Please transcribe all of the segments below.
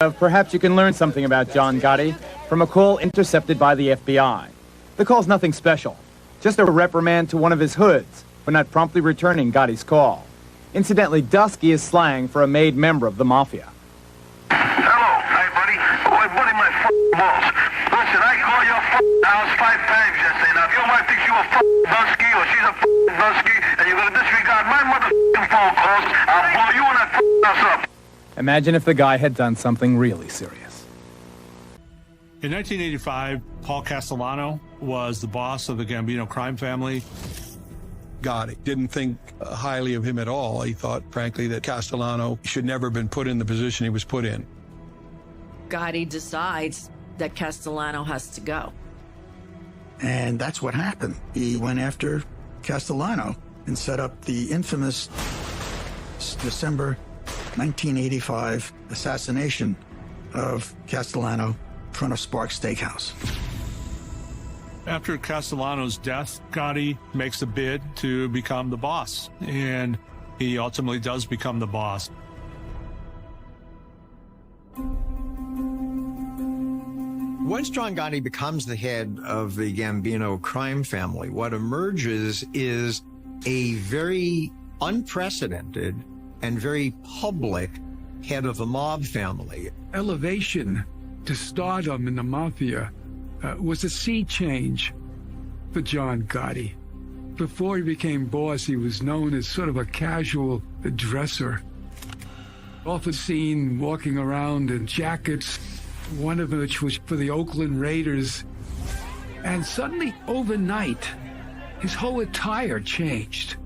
Perhaps you can learn something about jhon Gotti from a call intercepted by the FBI. The call's nothing special, just a reprimand to one of his hoods for not promptly returning Gotti's call. Incidentally, Dusky is slang for a made member of the mafia. Hello, hey buddy. Boy, buddy, my balls. Listen, I called your house 5 times yesterday. Now, if your wife thinks you a Dusky or she's a Dusky and you're gonna disregard my phone calls, I'll blow you and that house up. Imagine if the guy had done something really serious. In 1985, Paul Castellano was the boss of the Gambino crime family. Gotti didn't think highly of him at all. He thought, frankly, that Castellano should never have been put in the position he was put in. Gotti decides that Castellano has to go. And that's what happened. He went after Castellano and set up the infamous December 1985 assassination of Castellano in front of Sparks Steakhouse. After Castellano's death, Gotti makes a bid to become the boss, and he ultimately does become the boss. Once Jhon Gotti becomes the head of the Gambino crime family, what emerges is a very unprecedented and very public head of the mob family. Elevation to stardom in the mafia was a sea change for Jhon Gotti. Before he became boss, he was known as sort of a casual dresser. Often seen walking around in jackets, one of which was for the Oakland Raiders. And suddenly, overnight, his whole attire changed.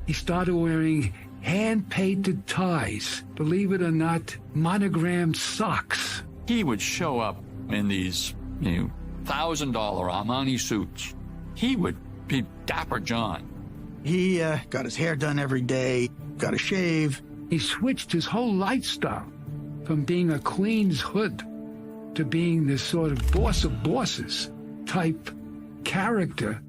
He started wearing hand-painted ties, believe it or not, monogrammed socks. He would show up in these, $1,000 Armani suits. He would be Dapper John. He got his hair done every day, got a shave. He switched his whole lifestyle from being a Queen's hood to being this sort of boss of bosses type character.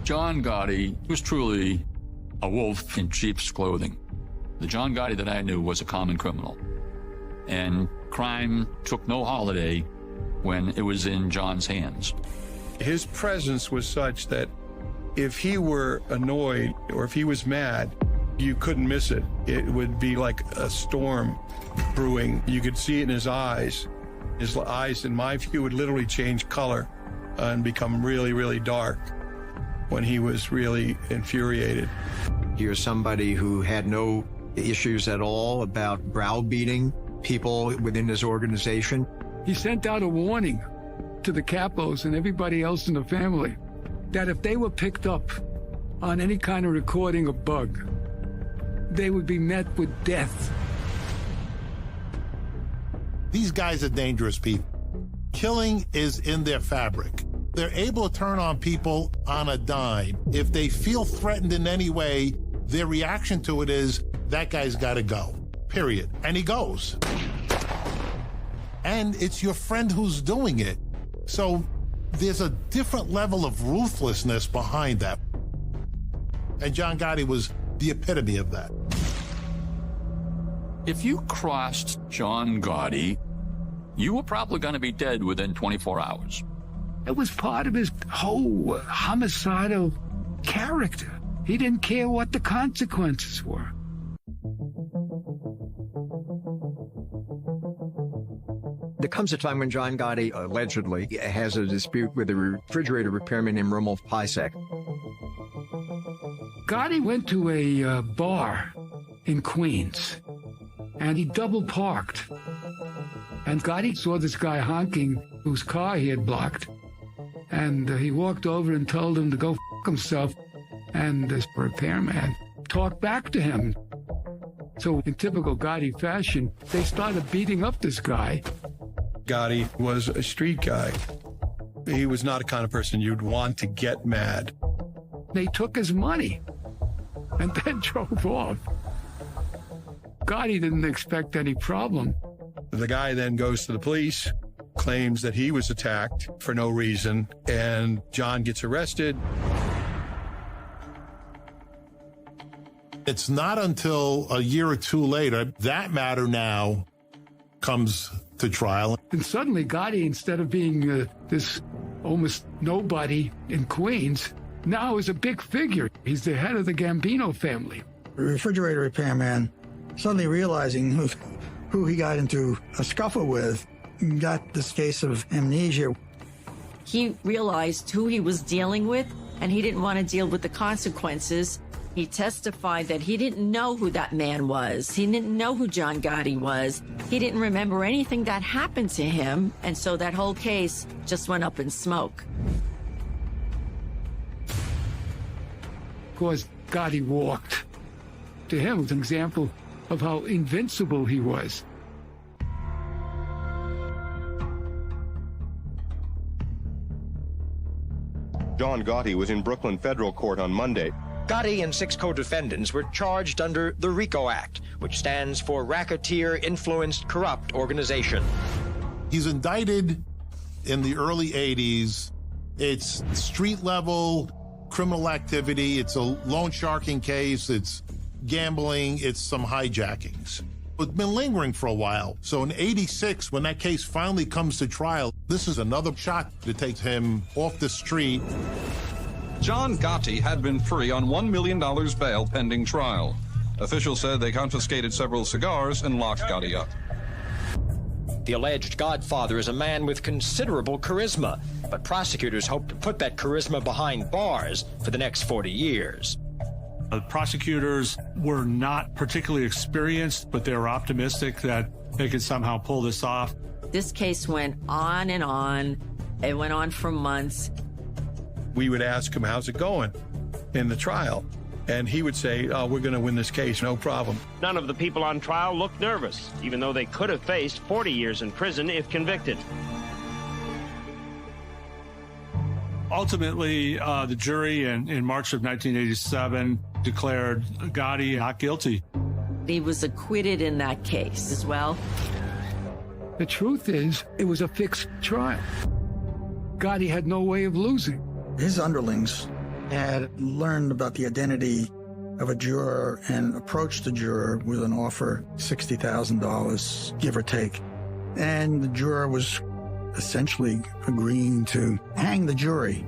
Jhon Gotti was truly a wolf in sheep's clothing. The Jhon Gotti that I knew was a common criminal, and crime took no holiday when it was in John's hands. His presence was such that if he were annoyed or if he was mad, you couldn't miss it. It would be like a storm brewing. You could see it in his eyes. His eyes, in my view, would literally change color and become really, really dark when he was really infuriated. He was somebody who had no issues at all about browbeating people within his organization. He sent out a warning to the capos and everybody else in the family that if they were picked up on any kind of recording a bug, they would be met with death. These guys are dangerous people. Killing is in their fabric. They're able to turn on people on a dime. If they feel threatened in any way, their reaction to it is, that guy's got to go, period. And he goes. And it's your friend who's doing it. So there's a different level of ruthlessness behind that. And Jhon Gotti was the epitome of that. If you crossed Jhon Gotti, you were probably going to be dead within 24 hours. It was part of his whole homicidal character. He didn't care what the consequences were. There comes a time when Jhon Gotti allegedly has a dispute with a refrigerator repairman named Romulf Pisek. Gotti went to a bar in Queens, and he double parked. And Gotti saw this guy honking whose car he had blocked. And he walked over and told him to go f*** himself. And this repairman talked back to him. So in typical Gotti fashion, they started beating up this guy. Gotti was a street guy. He was not a kind of person you'd want to get mad. They took his money and then drove off. Gotti didn't expect any problem. The guy then goes to the police, claims that he was attacked for no reason, and John gets arrested. It's not until a year or two later that matter now comes to trial. And suddenly Gotti, instead of being this almost nobody in Queens, now is a big figure. He's the head of the Gambino family. The refrigerator repairman, suddenly realizing who he got into a scuffle with, got this case of amnesia. He realized who he was dealing with, and he didn't want to deal with the consequences. He testified that he didn't know who that man was. He didn't know who John Gotti was. He didn't remember anything that happened to him, and so that whole case just went up in smoke. Of course, Gotti walked. To him, it was an example of how invincible he was. John Gotti was in Brooklyn federal court on Monday. Gotti and 6 co-defendants were charged under the RICO Act, which stands for Racketeer Influenced Corrupt Organization. He's indicted in the early 80s. It's street-level criminal activity. It's a loan sharking case. It's gambling. It's some hijackings. It's been lingering for a while. So in 86, when that case finally comes to trial, this is another shot that takes him off the street. John Gotti had been free on $1 million bail pending trial. Officials said they confiscated several cigars and locked Gotti up. The alleged godfather is a man with considerable charisma, but prosecutors hope to put that charisma behind bars for the next 40 years. The prosecutors were not particularly experienced, but they were optimistic that they could somehow pull this off. This case went on and on. It went on for months. We would ask him, how's it going in the trial? And he would say, oh, we're going to win this case, no problem. None of the people on trial looked nervous, even though they could have faced 40 years in prison if convicted. Ultimately, the jury in March of 1987 declared Gotti not guilty. He was acquitted in that case as well. The truth is, it was a fixed trial. Gotti had no way of losing. His underlings had learned about the identity of a juror and approached the juror with an offer, $60,000, give or take. And the juror was essentially agreeing to hang the jury.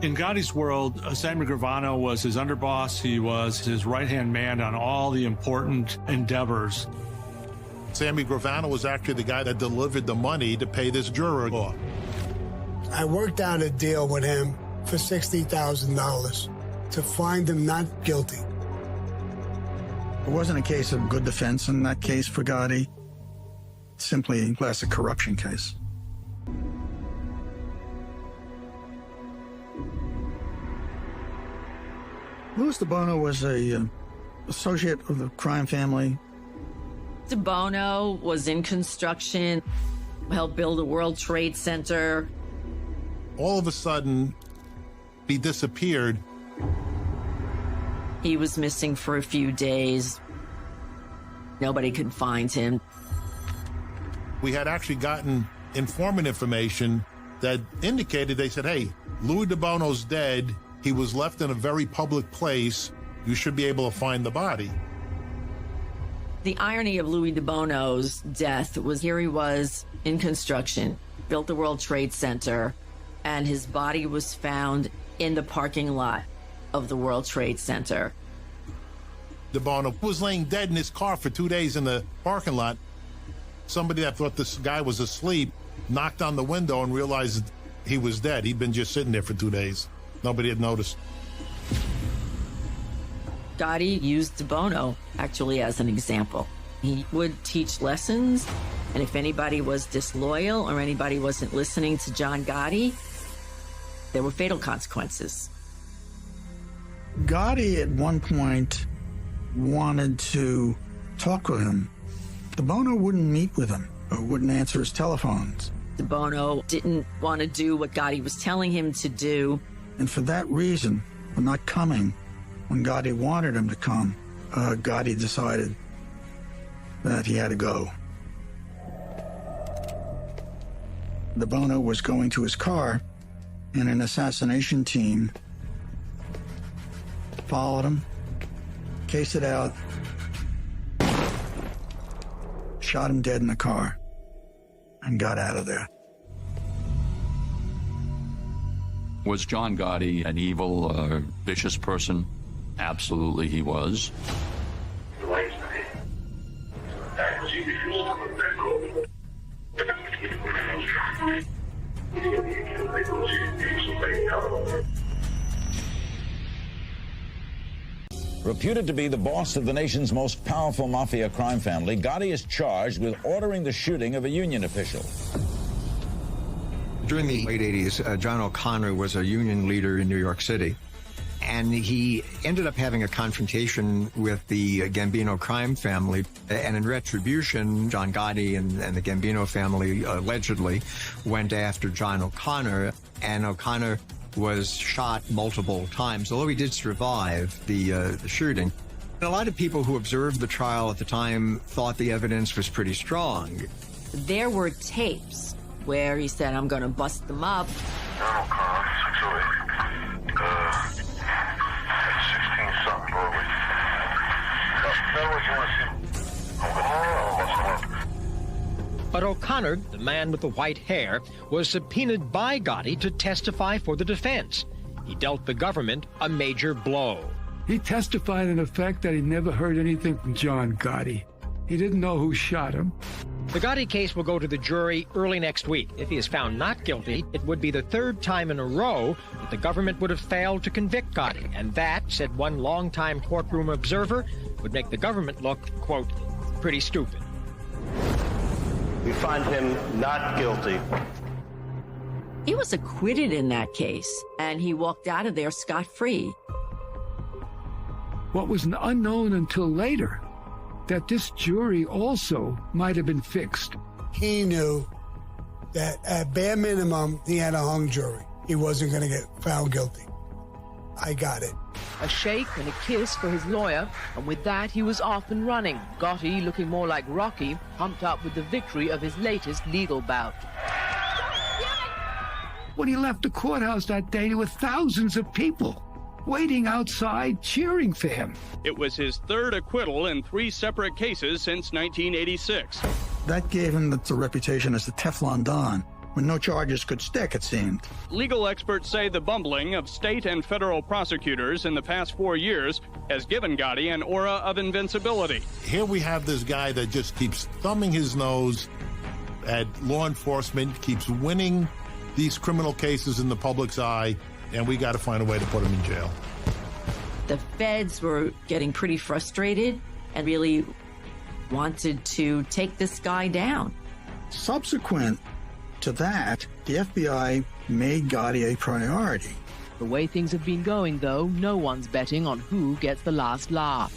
In Gotti's world, Sammy Gravano was his underboss. He was his right-hand man on all the important endeavors. Sammy Gravano was actually the guy that delivered the money to pay this juror off. I worked out a deal with him for $60,000 to find him not guilty. It wasn't a case of good defense in that case for Gotti. Simply a classic corruption case. Louis DeBono was a associate of the crime family. DeBono was in construction, helped build the World Trade Center. All of a sudden, he disappeared. He was missing for a few days. Nobody could find him. We had actually gotten informant information that indicated, they said, hey, Louis DeBono's dead. He was left in a very public place. You should be able to find the body. The irony of Louis DeBono's death was here he was in construction, built the World Trade Center, and his body was found in the parking lot of the World Trade Center. DeBono was laying dead in his car for 2 days in the parking lot. Somebody that thought this guy was asleep knocked on the window and realized he was dead. He'd been just sitting there for 2 days. Nobody had noticed. Gotti used DeBono actually as an example. He would teach lessons, and if anybody was disloyal or anybody wasn't listening to John Gotti, there were fatal consequences. Gotti at one point wanted to talk with him. DeBono wouldn't meet with him or wouldn't answer his telephones. DeBono didn't want to do what Gotti was telling him to do. And for that reason, for not coming when Gotti wanted him to come, Gotti decided that he had to go. DeBono was going to his car, and an assassination team followed him, cased it out, shot him dead in the car, and got out of there. Was John Gotti an evil, vicious person? Absolutely he was. Reputed to be the boss of the nation's most powerful mafia crime family, Gotti is charged with ordering the shooting of a union official. During the late 80s, Jhon O'Connor was a union leader in New York City, and he ended up having a confrontation with the Gambino crime family, and in retribution, John Gotti and the Gambino family allegedly went after Jhon O'Connor, and O'Connor was shot multiple times, although he did survive the shooting. And a lot of people who observed the trial at the time thought the evidence was pretty strong. There were tapes where he said, I'm going to bust them up. Jhon O'Connor, 608, 16-something Broadway. Tell what you want to see. I'm going to bust them up. But O'Connor, the man with the white hair, was subpoenaed by Gotti to testify for the defense. He dealt the government a major blow. He testified in effect that he never heard anything from John Gotti. He didn't know who shot him. The Gotti case will go to the jury early next week. If he is found not guilty, it would be the third time in a row that the government would have failed to convict Gotti. And that, said one longtime courtroom observer, would make the government look, quote, pretty stupid. We find him not guilty. He was acquitted in that case, and he walked out of there scot-free. What was unknown until later, that this jury also might have been fixed. He knew that at bare minimum, he had a hung jury. He wasn't going to get found guilty. I got it. A shake and a kiss for his lawyer, and with that he was off and running. Gotti, looking more like Rocky, pumped up with the victory of his latest legal bout. When he left the courthouse that day, there were thousands of people waiting outside, cheering for him. It was his third acquittal in 3 separate cases since 1986. That gave him the reputation as the Teflon Don, when no charges could stick, it seemed. Legal experts say the bumbling of state and federal prosecutors in the past 4 years has given Gotti an aura of invincibility. Here we have this guy that just keeps thumbing his nose at law enforcement, keeps winning these criminal cases in the public's eye, and we got to find a way to put him in jail. The feds were getting pretty frustrated and really wanted to take this guy down. Subsequent to that, the FBI made Gotti a priority. The way things have been going, though, no one's betting on who gets the last laugh.